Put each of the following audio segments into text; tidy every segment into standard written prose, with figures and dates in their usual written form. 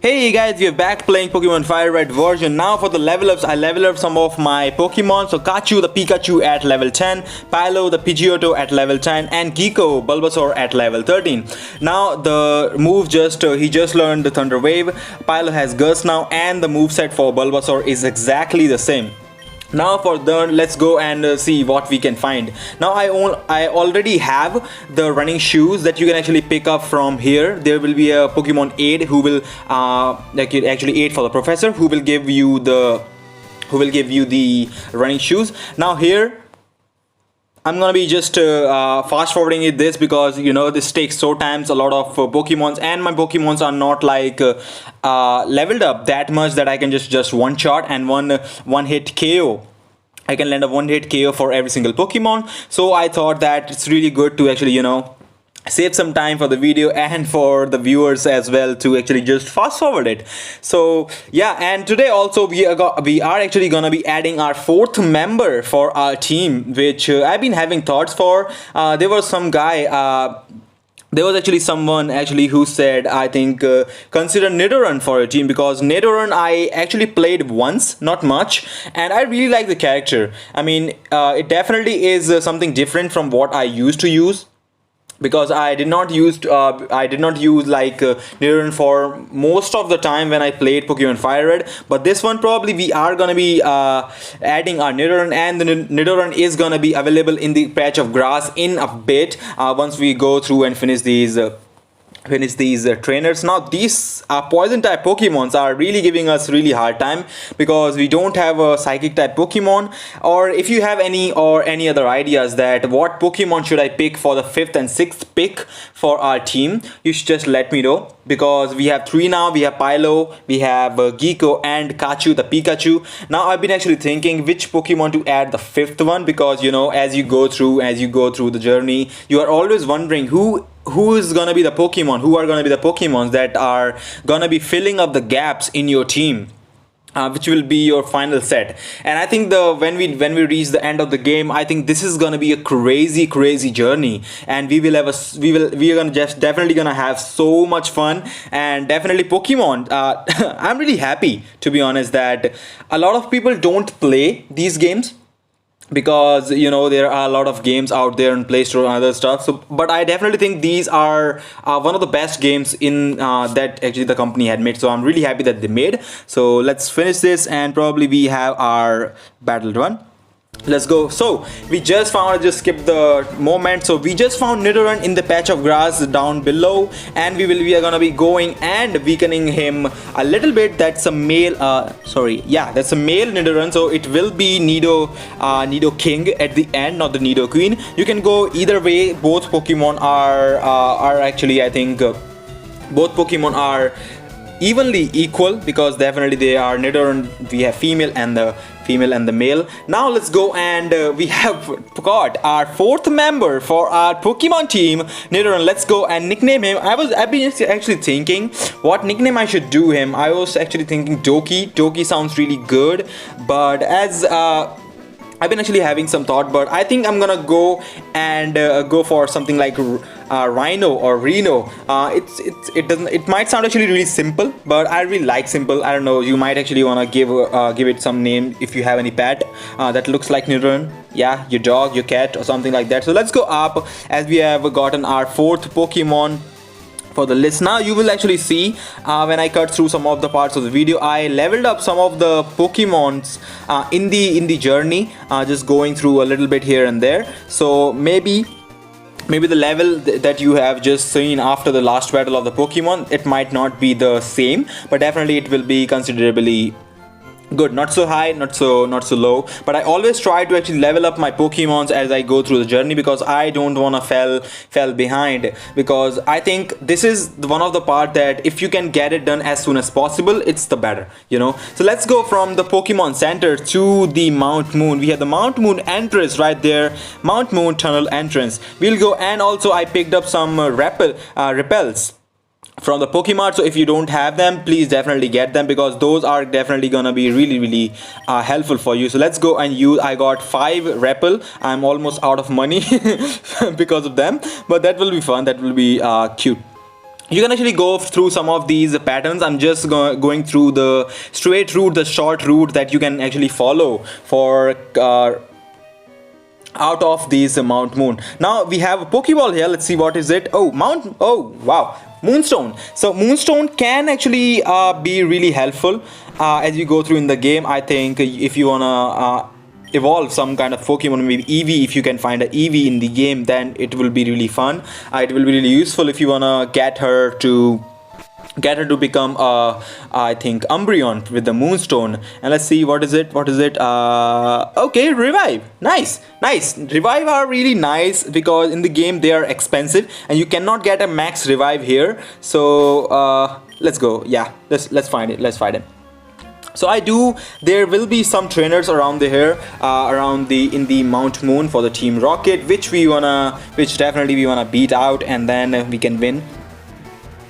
Hey guys, we are back playing Pokemon Fire Red version. Now for the level ups, I level up some of my Pokemon. So Kachu the Pikachu at level 10, Pilo the Pidgeotto at level 10, and Geeko Bulbasaur at level 13. Now the move he just learned the Thunder Wave. Pilo has Gust now, and the moveset for Bulbasaur is exactly the same. Now for the let's go and see what we can find. Now I already have the running shoes that you can actually pick up from here. There will be a Pokemon aid who will actually aid for the professor, who will give you the running shoes. Now here I'm gonna be just fast forwarding it this because this takes so times a lot of Pokemons, and my Pokemons are not like leveled up that much that I can just one shot and one hit KO. I can land a one hit KO for every single Pokemon. So I thought that it's really good to actually save some time for the video and for the viewers as well to actually just fast forward it. So yeah, and today also we are actually gonna be adding our fourth member for our team, which I've been having thoughts for. There was some guy, there was actually someone who said, I think consider Nidoran for a team, because Nidoran I actually played once, not much, and I really like the character. I mean, it definitely is something different from what I used to use, because I did not use like Nidoran for most of the time when I played Pokemon Fire Red. But this one probably we are gonna be adding our Nidoran, and the Nidoran is gonna be available in the patch of grass in a bit once we go through and finish these trainers. Now these poison type Pokemons are really giving us really hard time because we don't have a psychic type Pokemon. Or if you have any other ideas that what Pokemon should I pick for the 5th and 6th pick for our team, you should just let me know, because we have 3 now. We have Pilo, we have Geeko, and Kachu the Pikachu. Now I've been actually thinking which Pokemon to add the 5th one, because as you go through the journey, you are always wondering who is gonna be the Pokemon, who are gonna be the Pokemons that are gonna be filling up the gaps in your team, which will be your final set. And I think when we reach the end of the game, I think this is gonna be a crazy journey, and we are gonna definitely gonna have so much fun. And definitely Pokemon, I'm really happy, to be honest, that a lot of people don't play these games, because there are a lot of games out there in Play Store and other stuff. So but I definitely think these are one of the best games in that actually the company had made. So I'm really happy that they made. So let's finish this, and probably we have our battle run. Let's go. So we just found, I just skipped the moment, so we just found Nidoran in the patch of grass down below, and we are gonna be going and weakening him a little bit. That's a male that's a male Nidoran, so it will be Nido King at the end, not the Nido Queen. You can go either way. Both Pokemon are actually, I think both Pokemon are evenly equal, because definitely they are Nidoran, we have female and the male. Now let's go, and we have got our 4th member for our Pokemon team, Nidoran. Let's go and nickname him. I've been actually thinking what nickname I should do him. I was actually thinking Doki sounds really good, but as I've been actually having some thought, but I think I'm gonna go and go for something like Rhino or Reno. It might sound actually really simple, but I really like simple. I don't know, you might actually wanna give it some name if you have any pet that looks like Nidoran. Yeah, your dog, your cat, or something like that. So let's go up, as we have gotten our 4th Pokemon for the list. Now you will actually see when I cut through some of the parts of the video, I leveled up some of the Pokemons in the journey, just going through a little bit here and there. So maybe the level that you have just seen after the last battle of the Pokemon, it might not be the same, but definitely it will be considerably good. Not so high, not so low, but I always try to actually level up my Pokemons as I go through the journey, because I don't want to fall behind, because I think this is one of the part that if you can get it done as soon as possible, it's the better, So let's go from the Pokemon Center to the Mount Moon. We have the Mount Moon entrance right there, Mount Moon tunnel entrance. We'll go, and also I picked up some repels from the Pokemon. So if you don't have them, please definitely get them, because those are definitely gonna be really helpful for you. So let's go and use, I got 5 Repel. I'm almost out of money because of them, but that will be fun, that will be cute. you can actually go through some of these patterns. I'm just going through the straight route, the short route that you can actually follow for out of these Mount Moon. Now we have a Pokeball here. Let's see what is it. Oh, oh wow, Moonstone. So Moonstone can actually be really helpful as you go through in the game. I think if you wanna evolve some kind of Pokemon, maybe Eevee, if you can find an Eevee in the game, then it will be really fun. It will be really useful if you wanna get her to become I think Umbreon with the Moonstone. And let's see what is it. Okay, Revive. Nice. Revive are really nice because in the game they are expensive and you cannot get a max revive here. So let's go. Yeah, let's find it. Let's find it. So there will be some trainers around here, in the Mount Moon for the Team Rocket, which definitely we wanna beat out, and then we can win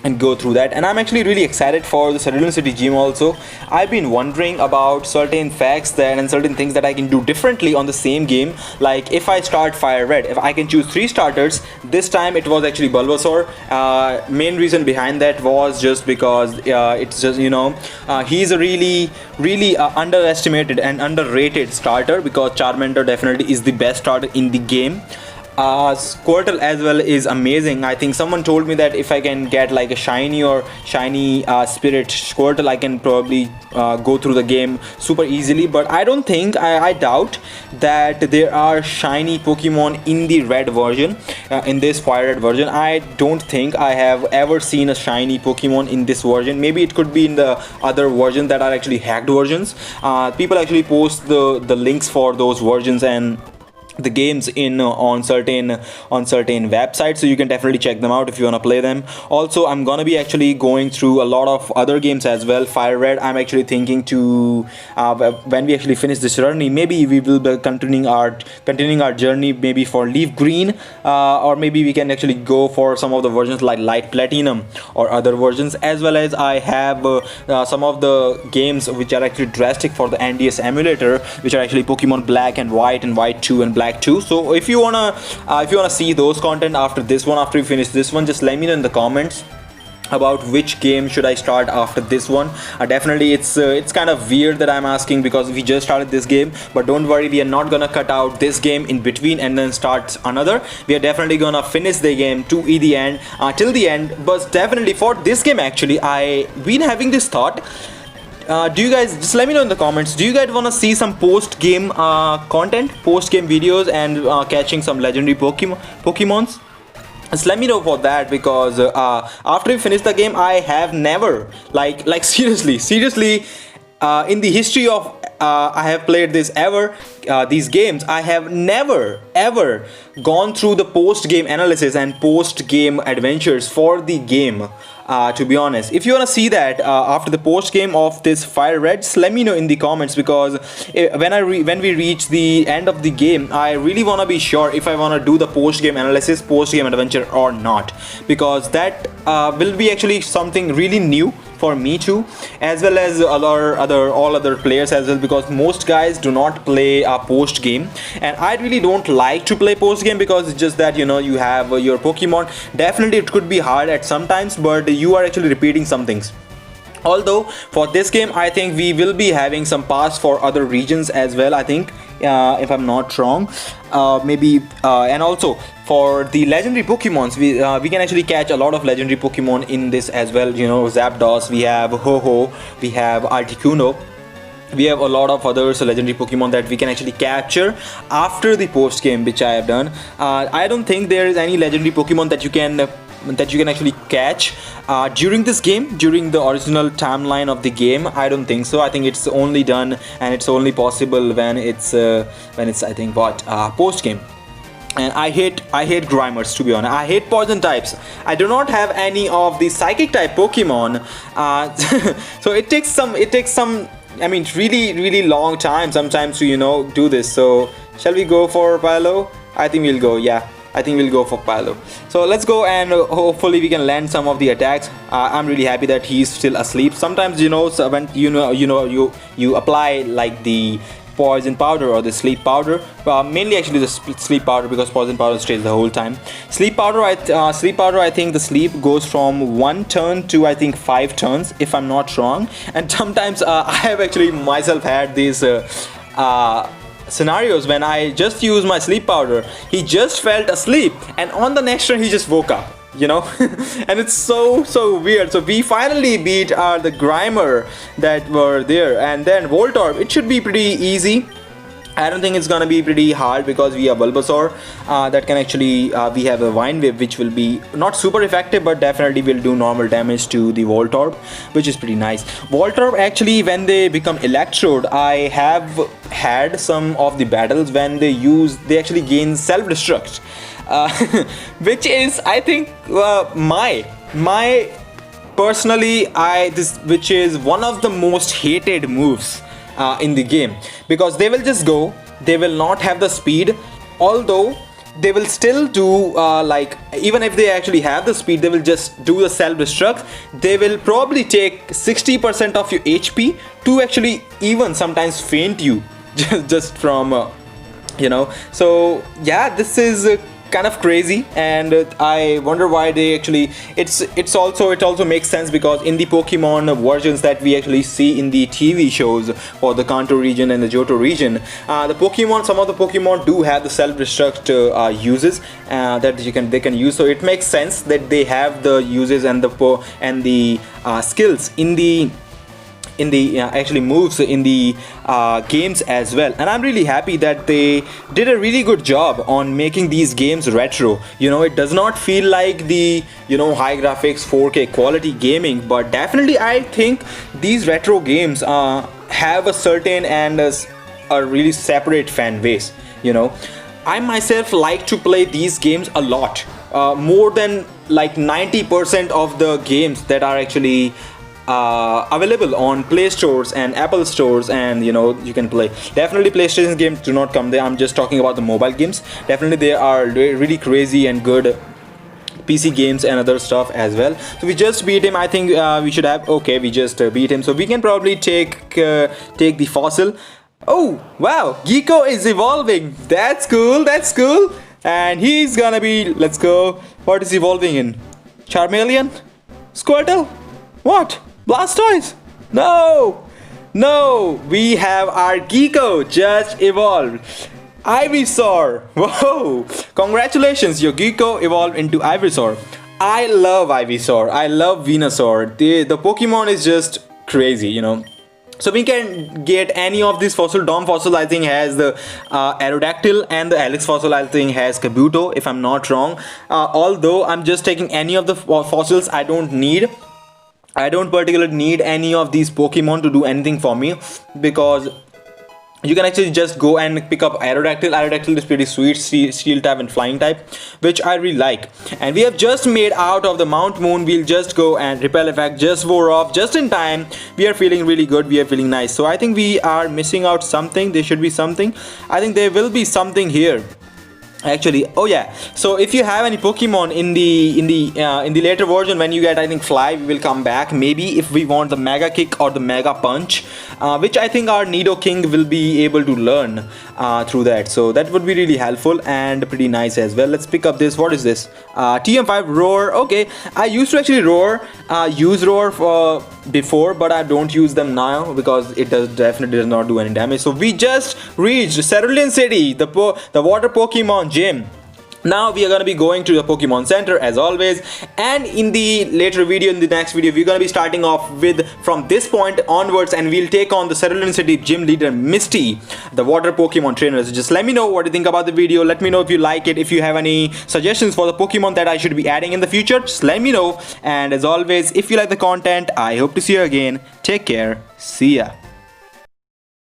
and go through that. And I'm actually really excited for the Cerulean City gym also. I've been wondering about certain facts that and certain things that I can do differently on the same game. Like if I start Fire Red, if I can choose 3 starters, this time it was actually Bulbasaur. Main reason behind that was just because it's just, he's a really underestimated and underrated starter, because Charmander definitely is the best starter in the game. Squirtle as well is amazing. I think someone told me that if I can get like a shiny spirit Squirtle, I can probably go through the game super easily. But I don't think, I doubt that there are shiny Pokemon in the red version, in this Fire Red version. I don't think I have ever seen a shiny Pokemon in this version. Maybe it could be in the other versions that are actually hacked versions. People actually post the links for those versions and the games on certain websites, so you can definitely check them out if you want to play them. Also, I'm gonna be actually going through a lot of other games as well. Fire Red, I'm actually thinking to when we actually finish this journey, maybe we will be continuing our journey maybe for Leaf Green, or maybe we can actually go for some of the versions like Light Platinum or other versions. As well as I have some of the games which are actually drastic for the NDS emulator, which are actually Pokemon Black and White and White 2 and Black 2. So if you wanna see those content after this one, after you finish this one, just let me know in the comments about which game should I start after this one. Definitely it's kind of weird that I'm asking, because we just started this game, but don't worry, we are not gonna cut out this game in between and then start another. We are definitely gonna finish the game to the end, till the end. But definitely for this game, actually I've been having this thought. Do you guys, just let me know in the comments, do you guys want to see some post-game content, post-game videos, and catching some legendary Pokemons? Just let me know for that, because after we finish the game, I have never, like seriously, in the history of I have played these games, I have never ever gone through the post-game analysis and post-game adventures for the game. To be honest, if you want to see that after the post game of this Fire Red, just let me know in the comments, because when we reach the end of the game, I really want to be sure if I want to do the post game analysis, post game adventure or not, because that will be actually something really new for me too, as well as all other players as well, because most guys do not play post game, and I really don't like to play post game, because it's just that, you have your Pokemon. Definitely it could be hard at sometimes, but you are actually repeating some things. Although for this game, I think we will be having some paths for other regions as well, I think, if I'm not wrong. Maybe and also for the legendary Pokemons, we can actually catch a lot of legendary Pokemon in this as well. Zapdos, we have Ho-Oh, we have Articuno. We have a lot of other legendary Pokemon that we can actually capture after the post game, which I have done. I don't think there is any legendary Pokemon that you can actually catch during this game, during the original timeline of the game. I don't think so. I think it's only done and it's only possible when it's I think post game. And I hate Grimers, to be honest. I hate poison types. I do not have any of the psychic type Pokemon, so it takes some I mean really long time sometimes to do this. So shall we go for Pilo? I think we'll go, yeah, I think we'll go for Pilo. So let's go, and hopefully we can land some of the attacks. I'm really happy that he's still asleep. Sometimes so when you apply like the poison powder or the sleep powder. Mainly actually the sleep powder, because poison powder stays the whole time. Sleep powder, I think the sleep goes from 1 turn to I think 5 turns, if I'm not wrong. And sometimes I have actually myself had these scenarios when I just used my sleep powder. He just felt asleep, and on the next turn he just woke up, you know. And it's so weird. So we finally beat the Grimer that were there, and then Voltorb. It should be pretty easy. I don't think it's gonna be pretty hard, because we have Bulbasaur that can actually we have a Vine Whip, which will be not super effective, but definitely will do normal damage to the Voltorb, which is pretty nice. Voltorb, actually, when they become Electrode, I have had some of the battles when they actually gain self-destruct, which is, I think, my personally, which is one of the most hated moves in the game, because they will just go, they will not have the speed, although they will still do like, even if they actually have the speed, they will just do the self-destruct. They will probably take 60% of your HP to actually even sometimes faint you just from you know. So yeah, this is kind of crazy, and I wonder why they actually, it also makes sense, because in the Pokemon versions that we actually see in the TV shows for the Kanto region and the Johto region, some of the Pokemon do have the self-destruct uses that they can use. So it makes sense that they have the uses and the skills in the actually moves in the games as well. And I'm really happy that they did a really good job on making these games retro. You know, it does not feel like the, you know, high graphics 4K quality gaming, but definitely I think these retro games have a certain and a really separate fan base. You know, I myself like to play these games a lot, more than like 90% of the games that are actually available on Play Stores and Apple Stores, and you know, you can play. Definitely PlayStation games do not come there. I'm just talking about the mobile games. Definitely they are really crazy and good PC games and other stuff as well. So we just beat him. I think we should have, okay, we just beat him, so we can probably take the fossil. Oh wow, Geeko is evolving. That's cool, that's cool. And he's gonna be, let's go, what is evolving in? Charmeleon? Squirtle? What? Blastoise? No, we have our Geeko just evolved. Ivysaur. Whoa, congratulations, your Geeko evolved into Ivysaur. I love Ivysaur, I love Venusaur. The Pokemon is just crazy, you know. So we can get any of these fossil. Dom fossil I think has the Aerodactyl, and the Helix fossil I think has Kabuto, if I'm not wrong. Although I'm just taking any of the fossils. I don't particularly need any of these Pokemon to do anything for me, because you can actually just go and pick up Aerodactyl. Aerodactyl is pretty sweet, steel type and flying type, which I really like. And we have just made out of the Mount Moon. We'll just go, and repel effect just wore off just in time. We are feeling really good, we are feeling nice. So I think we are missing out something. There should be something. I think there will be something here, actually. Oh yeah, so if you have any Pokemon in the later version, when you get, I think, Fly, we will come back. Maybe if we want the Mega Kick or the Mega Punch, which I think our Nidoking will be able to learn through that. So that would be really helpful and pretty nice as well. Let's pick up this. What is this? TM5 Roar. Okay, I used to actually use Roar for before, but I don't use them now because it definitely does not do any damage. So we just reached Cerulean City, the water Pokemon gym. Now we are going to be going to the Pokemon Center as always, and in the later video, in the next video, we're going to be starting off with from this point onwards, and we'll take on the Cerulean City gym leader Misty, the water Pokemon trainer. So just let me know what you think about the video. Let me know if you like it. If you have any suggestions for the Pokemon that I should be adding in the future, just let me know. And as always, if you like the content, I hope to see you again. Take care. See ya.